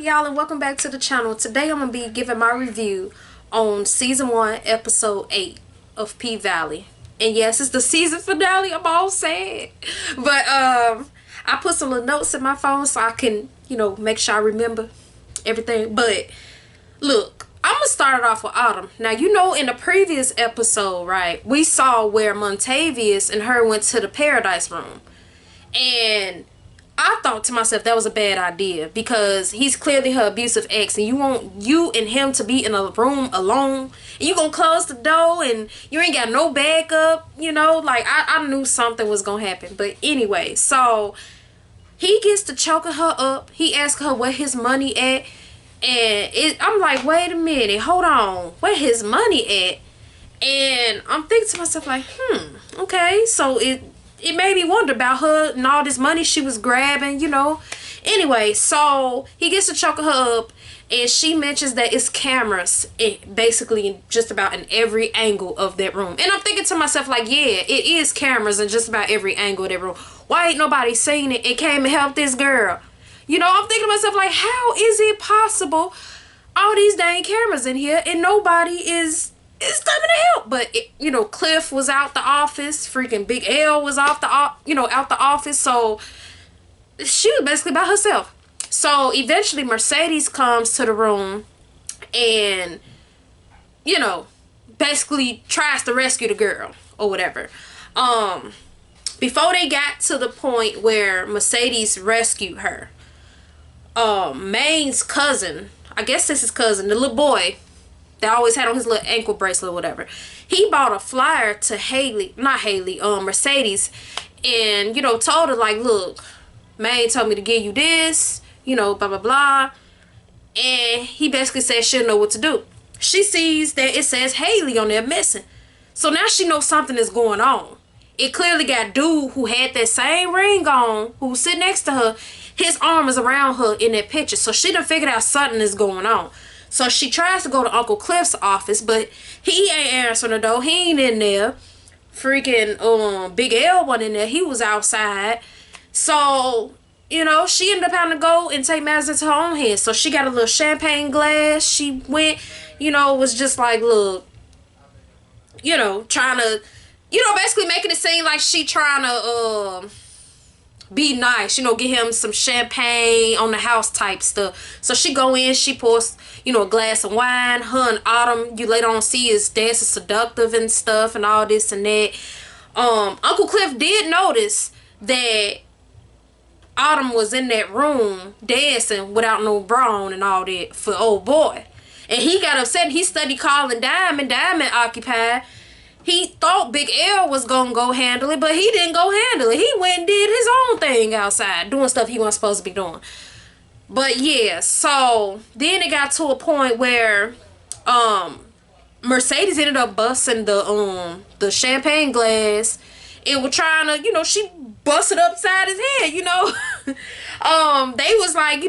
y'all, and welcome back to the channel. Today I'm gonna be giving my review on season 1 episode 8 of P Valley. And yes, it's the season finale. I'm all sad, but I put some little notes in my phone so I can, make sure I remember everything. But look, I'm gonna start it off with Autumn. Now, in the previous episode, right, we saw where Montavious and her went to the Paradise Room, and I thought to myself that was a bad idea because he's clearly her abusive ex, and you want you and him to be in a room alone, and you gonna close the door and you ain't got no backup, like I knew something was gonna happen. But anyway, so he gets to choking her up. He asks her where his money at, and I'm like, wait a minute, hold on, where his money at? And I'm thinking to myself like, okay, so it made me wonder about her and all this money she was grabbing, Anyway, so he gets to choking her up, and she mentions that it's cameras basically just about in every angle of that room. And I'm thinking to myself like, yeah, it is cameras in just about every angle of that room. Why ain't nobody seen it and came and helped this girl? I'm thinking to myself like, how is it possible all these dang cameras in here and nobody is coming to help? But Cliff was out the office, freaking Big L was out the office, so she was basically by herself. So eventually Mercedes comes to the room and basically tries to rescue the girl or whatever. Before they got to the point where Mercedes rescued her, Maine's cousin, I guess this is cousin, the little boy that always had on his little ankle bracelet or whatever, he bought a flyer to Mercedes, and told her like, look, Maine told me to give you this, blah blah blah. And he basically said she'll know what to do. She sees that it says Haley on there missing, so now she knows something is going on. It clearly got dude who had that same ring on, who was sitting next to her, his arm is around her in that picture, so she done figured out something is going on. So she tries to go to Uncle Cliff's office, but he ain't answering the door. He ain't in there. Freaking Big L wasn't in there. He was outside. So, she ended up having to go and take matters into her own hands. So she got a little champagne glass. She went, was just like, look, trying to, basically making it seem like she trying to be nice, get him some champagne on the house type stuff. So she go in, she pours, a glass of wine. Her and Autumn, you later on see, is dancing seductive and stuff and all this and that. Uncle Cliff did notice that Autumn was in that room dancing without no bra on and all that for old boy. And he got upset. He studied calling Diamond occupied. He thought Big L was gonna go handle it, but he didn't go handle it. He went and did his own thing outside, doing stuff he wasn't supposed to be doing. But yeah, so then it got to a point where Mercedes ended up busting the champagne glass and was trying to, she busted upside his head, They was like,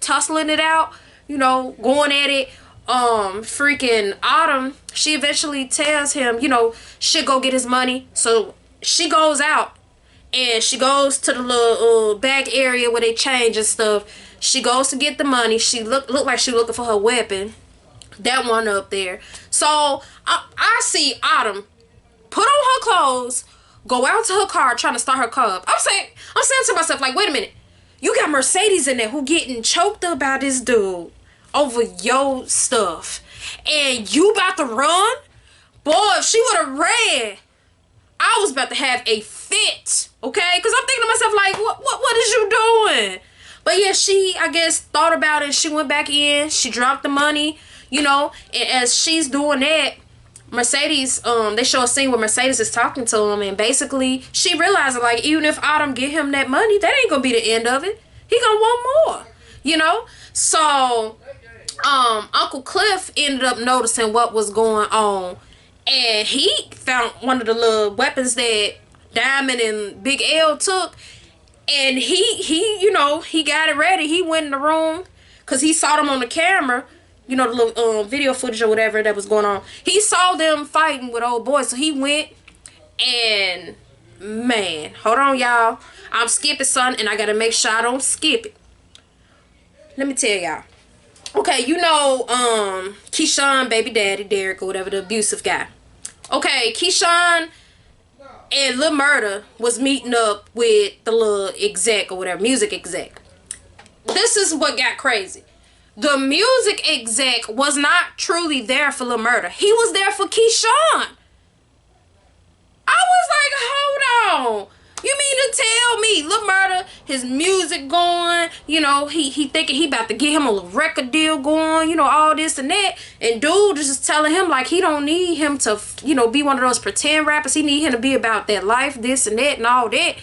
tussling it out, going at it. Freaking Autumn, she eventually tells him, she'll go get his money. So she goes out and she goes to the little back area where they change and stuff. She goes to get the money. She looked like she looking for her weapon, that one up there. So I see Autumn put on her clothes, go out to her car, trying to start her car up. I'm saying to myself like, wait a minute, you got Mercedes in there who getting choked up by this dude over your stuff, and you about to run? Boy, if she would have ran, I was about to have a fit, okay? Because I'm thinking to myself like, what is you doing? But yeah, she, I guess, thought about it. She went back in, she dropped the money, and as she's doing that, Mercedes, they show a scene where Mercedes is talking to him, and basically she realizes like, even if Autumn get him that money, that ain't gonna be the end of it. He gonna want more, So Uncle Cliff ended up noticing what was going on, and he found one of the little weapons that Diamond and Big L took, and he got it ready. He went in the room because he saw them on the camera, the little video footage or whatever that was going on. He saw them fighting with old boy, so he went and, man, hold on y'all, I'm skipping something and I gotta make sure I don't skip it. Let me tell y'all, Okay, Keyshawn, baby daddy, Derek, or whatever, the abusive guy. Okay, Keyshawn and Lil Murder was meeting up with the little exec or whatever, music exec. This is what got crazy. The music exec was not truly there for Lil Murder. He was there for Keyshawn. I was like, hold on. You mean to tell me Lil Murder, his music going, he thinking he about to get him a little record deal going, all this and that. And dude is just telling him like he don't need him to, be one of those pretend rappers. He need him to be about that life, this and that and all that.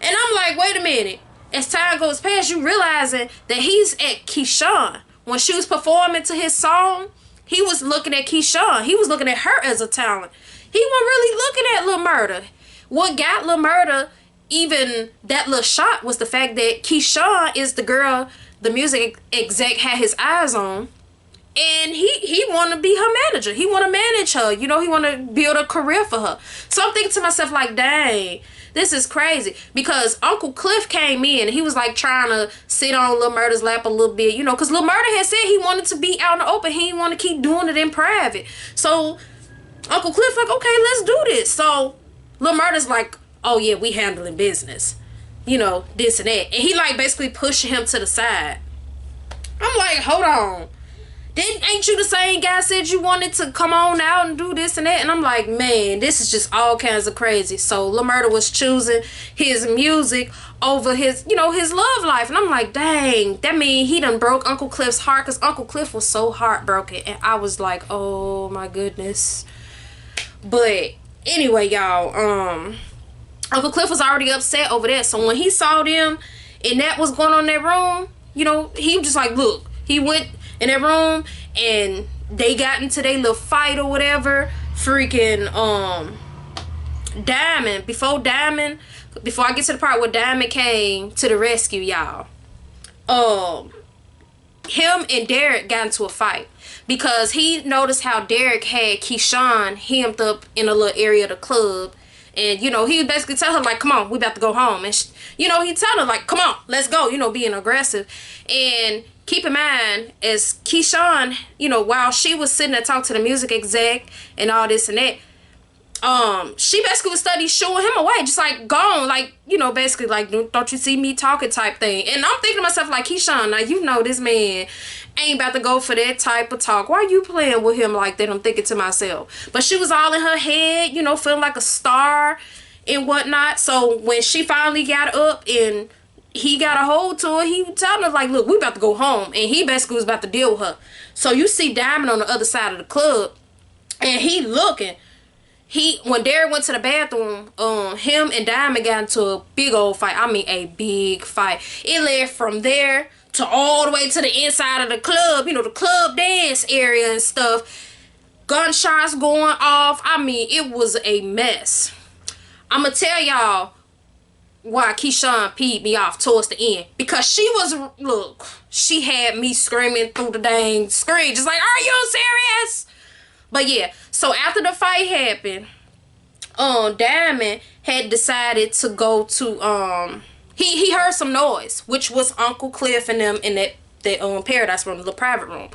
And I'm like, wait a minute. As time goes past, you realizing that he's at Keyshawn. When she was performing to his song, he was looking at Keyshawn. He was looking at her as a talent. He wasn't really looking at Lil Murder. What got Lil Murder even that little shot was the fact that Keyshawn is the girl the music exec had his eyes on. And he want to be her manager. He want to manage her. He want to build a career for her. So I'm thinking to myself like, dang, this is crazy. Because Uncle Cliff came in and he was like trying to sit on Lil Murder's lap a little bit. Because Lil Murder had said he wanted to be out in the open. He didn't want to keep doing it in private. So Uncle Cliff like, okay, let's do this. So Lil Murder's like, oh yeah, we handling business. This and that. And he like basically pushing him to the side. I'm like, hold on. Ain't you the same guy said you wanted to come on out and do this and that? And I'm like, man, this is just all kinds of crazy. So Lil Murder was choosing his music over his, his love life. And I'm like, dang, that means he done broke Uncle Cliff's heart, because Uncle Cliff was so heartbroken. And I was like, oh my goodness. But anyway, y'all, Uncle Cliff was already upset over that. So when he saw them and that was going on in that room, he was just like, look, he went in that room and they got into their little fight or whatever. Freaking Diamond, before I get to the part where Diamond came to the rescue, y'all, him and Derek got into a fight because he noticed how Derek had Keyshawn hemmed up in a little area of the club. And, he would basically tell her, like, come on, we about to go home. And, he'd tell her, like, come on, let's go, being aggressive. And keep in mind, as Keyshawn, while she was sitting there talking to the music exec and all this and that, she basically was studying shooing him away, just like gone, like, basically like, don't you see me talking type thing. And I'm thinking to myself like, Keyshawn, now this man ain't about to go for that type of talk. Why are you playing with him like that? I'm thinking to myself. But she was all in her head, feeling like a star and whatnot. So when she finally got up and he got a hold to her, he was telling her like, look, we about to go home. And he basically was about to deal with her. So you see Diamond on the other side of the club and he looking. When Derek went to the bathroom, him and Diamond got into a big old fight. I mean, a big fight. It led from there to all the way to the inside of the club, the club dance area and stuff. Gunshots going off. I mean, it was a mess. I'm going to tell y'all why Keyshawn peed me off towards the end. Because she had me screaming through the dang screen. Just like, are you serious? But yeah, so after the fight happened, Diamond had decided to go to, he heard some noise, which was Uncle Cliff and them in that Paradise room, the private room.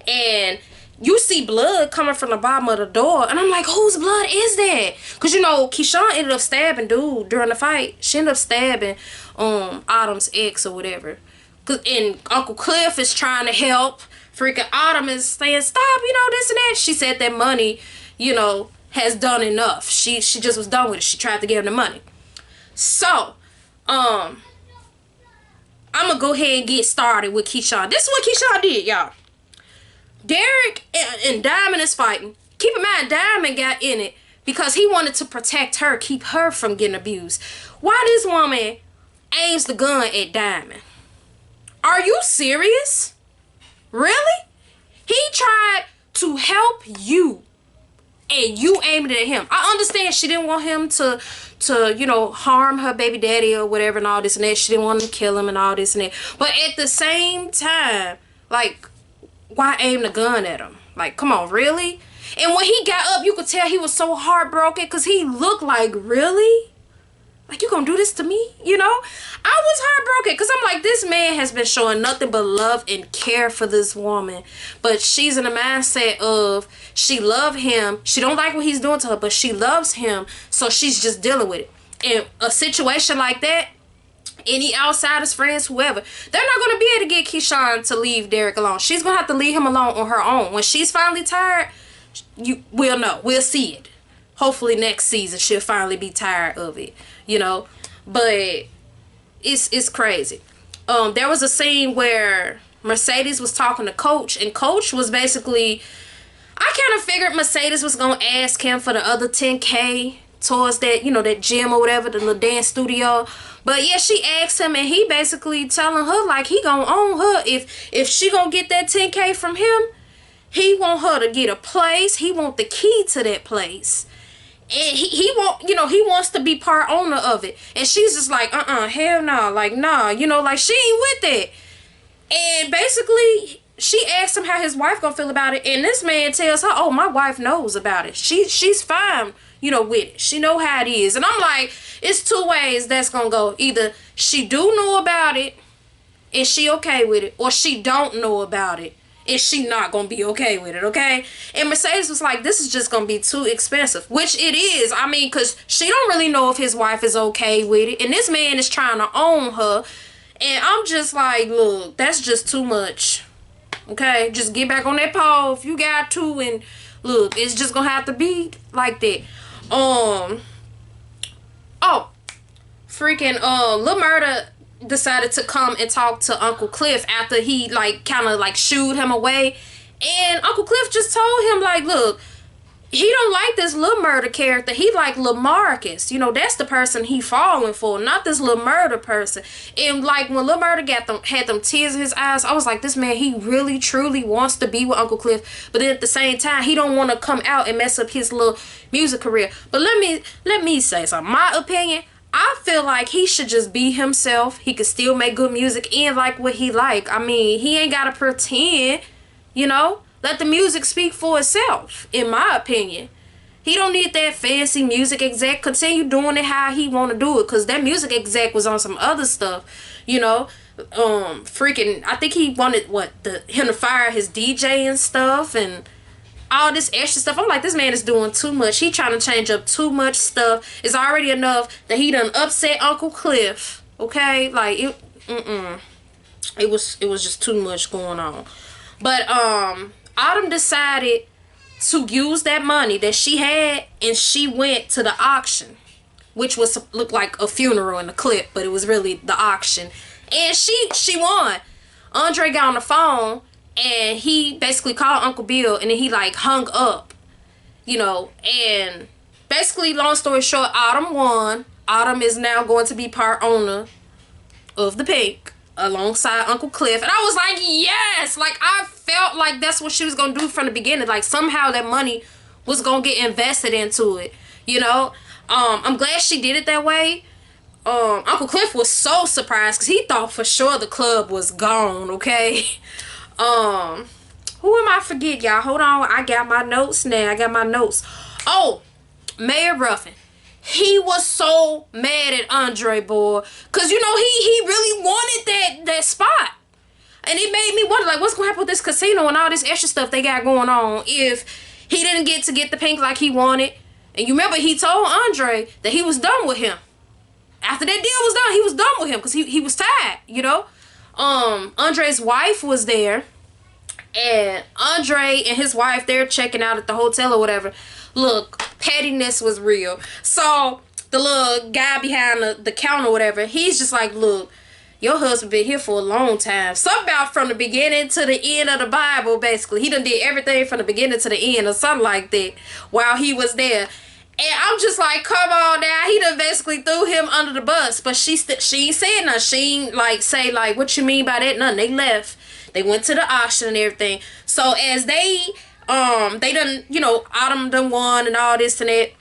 And you see blood coming from the bottom of the door. And I'm like, whose blood is that? Because, Keyshawn ended up stabbing dude during the fight. She ended up stabbing Autumn's ex or whatever. And Uncle Cliff is trying to help. Freaking Autumn is saying, stop, this and that. She said that money, has done enough. She just was done with it. She tried to give him the money. So, I'm going to go ahead and get started with Keyshawn. This is what Keyshawn did, y'all. Derek and Diamond is fighting. Keep in mind, Diamond got in it because he wanted to protect her, keep her from getting abused. Why this woman aims the gun at Diamond? Are you serious? Really? He tried to help you and you aimed it at him. I understand she didn't want him to harm her baby daddy or whatever and all this and that. She didn't want him to kill him and all this and that. But at the same time, like, why aim the gun at him? Like, come on, really? And when he got up, you could tell he was so heartbroken because he looked like, really? Like, you gonna do this to me? You know? I was heartbroken because I'm like, this man has been showing nothing but love and care for this woman. But she's in the mindset of she love him. She don't like what he's doing to her, but she loves him. So she's just dealing with it. In a situation like that, any outsiders, friends, whoever, they're not going to be able to get Keyshawn to leave Derek alone. She's going to have to leave him alone on her own. When she's finally tired, we'll know. We'll see it. Hopefully next season she'll finally be tired of it, you know. But it's crazy. There was a scene where Mercedes was talking to Coach, and Coach was basically, I kind of figured Mercedes was gonna ask him for the other 10K towards that, you know, that gym or whatever, the little dance studio. But yeah, she asked him, and he basically telling her like he gonna own her if she gonna get that 10K from him. He want her to get a place. He want the key to that place. And he want, you know, he wants to be part owner of it. And she's just like, hell no. Like, nah, you know, like, she ain't with it. And basically, she asked him how his wife gonna feel about it. And this man tells her, oh, my wife knows about it. She's fine, you know, with it. She know how it is. And I'm like, it's two ways that's gonna go. Either she do know about it and she okay with it, or she don't know about it and she not gonna be okay with it, okay? And Mercedes was like, this is just gonna be too expensive, which it is. I mean, because she don't really know if his wife is okay with it, and this man is trying to own her. And I'm just like, look, that's just too much, okay? Just get back on that pole if you got to, and look, it's just gonna have to be like that. Oh, freaking Lil Murder decided to come and talk to Uncle Cliff after he like kind of like shooed him away. And Uncle Cliff just told him like, look, he don't like this Lil Murder character. He like LaMarcus. You know, that's the person he falling for, not this Lil Murder person. And like when Lil Murder had them tears in his eyes, I was like, this man, he really truly wants to be with Uncle Cliff, but then at the same time he don't want to come out and mess up his little music career. But let me say something. My opinion, I feel like he should just be himself. He could still make good music and like what he like. I mean, he ain't gotta pretend, you know. Let the music speak for itself, in my opinion. He don't need that fancy music exec. Continue doing it how he want to do it, because that music exec was on some other stuff, you know. Freaking, I think he wanted him to fire his DJ and stuff and all this extra stuff. I'm like, this man is doing too much. He trying to change up too much stuff. It's already enough that he done upset Uncle Cliff. Okay, like it was just too much going on. But Autumn decided to use that money that she had, and she went to the auction, which was looked like a funeral in the clip, but it was really the auction, and she won. Andre got on the phone, and he basically called Uncle Bill, and then he like hung up, you know. And basically, long story short, Autumn won. Autumn is now going to be part owner of the Pink alongside Uncle Cliff. And I was like, yes! Like, I felt like that's what she was going to do from the beginning. Like, somehow that money was going to get invested into it, you know? I'm glad she did it that way. Uncle Cliff was so surprised because he thought for sure the club was gone, okay? Who am I forget, y'all? Hold on. I got my notes now. I got my notes. Oh, Mayor Ruffin. He was so mad at Andre, boy. Because, you know, he really wanted that spot. And it made me wonder, like, what's going to happen with this casino and all this extra stuff they got going on if he didn't get to get the Pink like he wanted. And you remember he told Andre that he was done with him. After that deal was done, he was done with him because he was tired, you know. Andre's wife was there. And Andre and his wife, they're checking out at the hotel or whatever. Look, pettiness was real. So the little guy behind the counter or whatever, he's just like, look, your husband been here for a long time. Something about from the beginning to the end of the Bible, basically. He done did everything from the beginning to the end or something like that while he was there. And I'm just like, come on now. He done basically threw him under the bus. But she ain't said nothing. She ain't like say like, what you mean by that? Nothing. They left. They went to the auction and everything. So as they done, you know, Autumn done won and all this and that.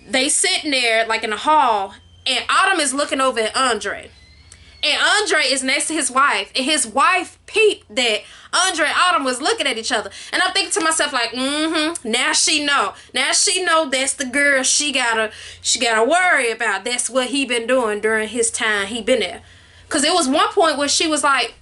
They sitting there like in the hall, and Autumn is looking over at Andre. And Andre is next to his wife, and his wife peeped that Andre and Autumn was looking at each other. And I'm thinking to myself like, now she know. Now she know that's the girl she gotta worry about. That's what he been doing during his time he been there. Cause it was one point where she was like,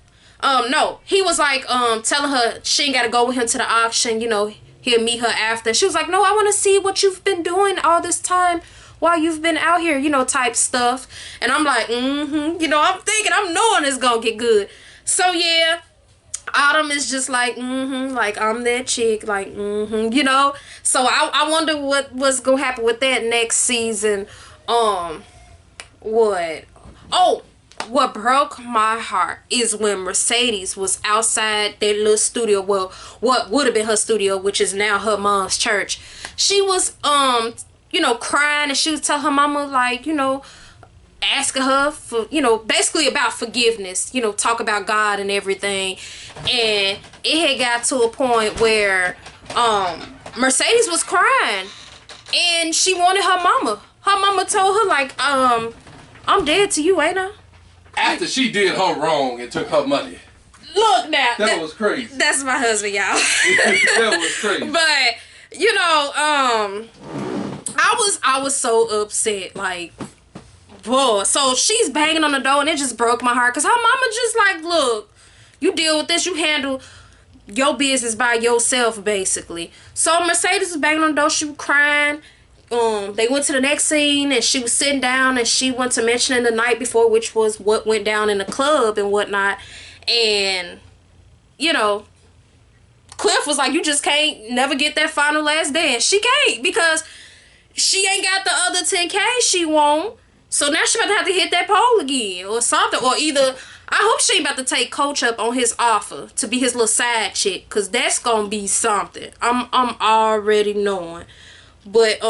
no, he was like telling her she ain't gotta go with him to the auction, you know, he'll meet her after. She was like, no, I wanna see what you've been doing all this time while you've been out here, you know, type stuff. And I'm like, you know, I'm thinking, I'm knowing it's gonna get good. So yeah, Autumn is just like, like I'm that chick, like, you know. So I wonder what's gonna happen with that next season. What broke my heart is when Mercedes was outside that little studio, well, what would have been her studio, which is now her mom's church. She was you know, crying, and she was telling her mama, like, you know, asking her for, you know, basically about forgiveness, you know, talk about God and everything. And it had got to a point where Mercedes was crying, and she wanted her mama. Her mama told her like, I'm dead to you, ain't I? After she did her wrong and took her money. Look now, that was crazy. That's my husband, y'all. That was crazy. But you know, I was so upset, like, boy. So she's banging on the door, and it just broke my heart, because her mama just like, look, you deal with this, you handle your business by yourself, basically. So Mercedes was banging on the door, she was crying. They went to the next scene, and she was sitting down, and she went to mentioning the night before, which was what went down in the club and whatnot. And you know, Cliff was like, you just can't never get that final last dance. She can't, because she ain't got the other 10K she want. So now she about to have to hit that pole again or something. Or either, I hope she ain't about to take Coach up on his offer to be his little side chick, because that's gonna be something. I'm already knowing. But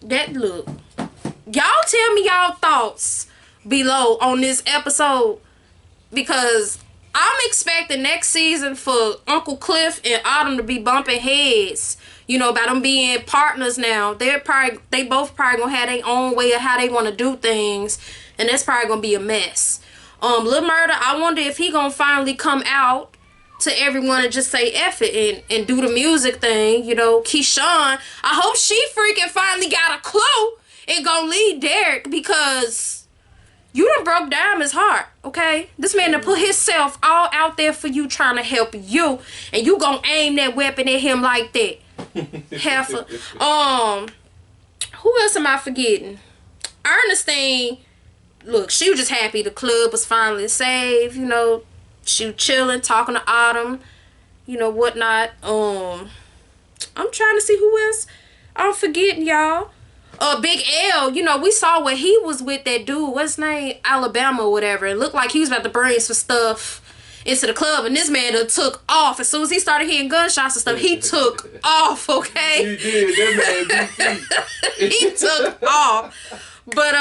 that look, y'all tell me y'all thoughts below on this episode, because I'm expecting next season for Uncle Cliff and Autumn to be bumping heads, you know, about them being partners now. They both probably gonna have their own way of how they want to do things, and that's probably gonna be a mess. Lil Murder, I wonder if he gonna finally come out to everyone and just say F it and do the music thing, you know. Keyshawn, I hope she freaking finally got a clue and gonna lead Derek, because you done broke Diamond's heart, okay? This man done put himself all out there for you, trying to help you, and you gonna aim that weapon at him like that. Heifer. Who else am I forgetting? Ernestine, look, she was just happy the club was finally saved, you know. She was chilling, talking to Autumn, you know, whatnot. I'm trying to see who else I'm forgetting, y'all. Big L, you know, we saw where he was with that dude, what's his name, Alabama or whatever. It looked like he was about to bring some stuff into the club, and this man done took off. As soon as he started hearing gunshots and stuff, he took off, okay? He did, that man. He took off. But,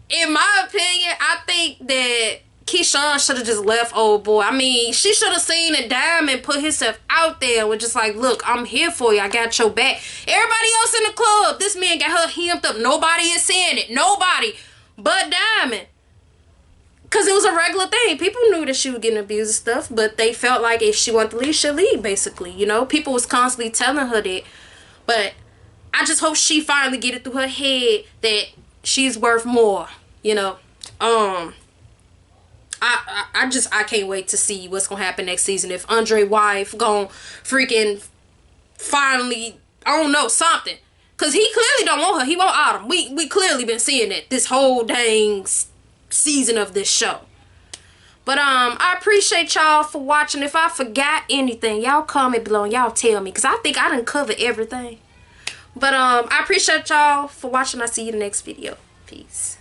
in my opinion, I think that Keyshawn should have just left old boy. I mean, she should have seen that Diamond put himself out there and was just like, look, I'm here for you. I got your back. Everybody else in the club, this man got her hemmed up. Nobody is saying it. Nobody but Diamond. Because it was a regular thing. People knew that she was getting abused and stuff, but they felt like if she wanted to leave, she'll leave, basically. You know, people was constantly telling her that. But I just hope she finally get it through her head that she's worth more, you know. I can't wait to see what's gonna happen next season. If Andre wife gonna freaking finally, I don't know, something, cause he clearly don't want her. He want Autumn. We clearly been seeing it this whole dang season of this show. But I appreciate y'all for watching. If I forgot anything, y'all comment below and y'all tell me, cause I think I done covered everything. But I appreciate y'all for watching. I'll see you in the next video. Peace.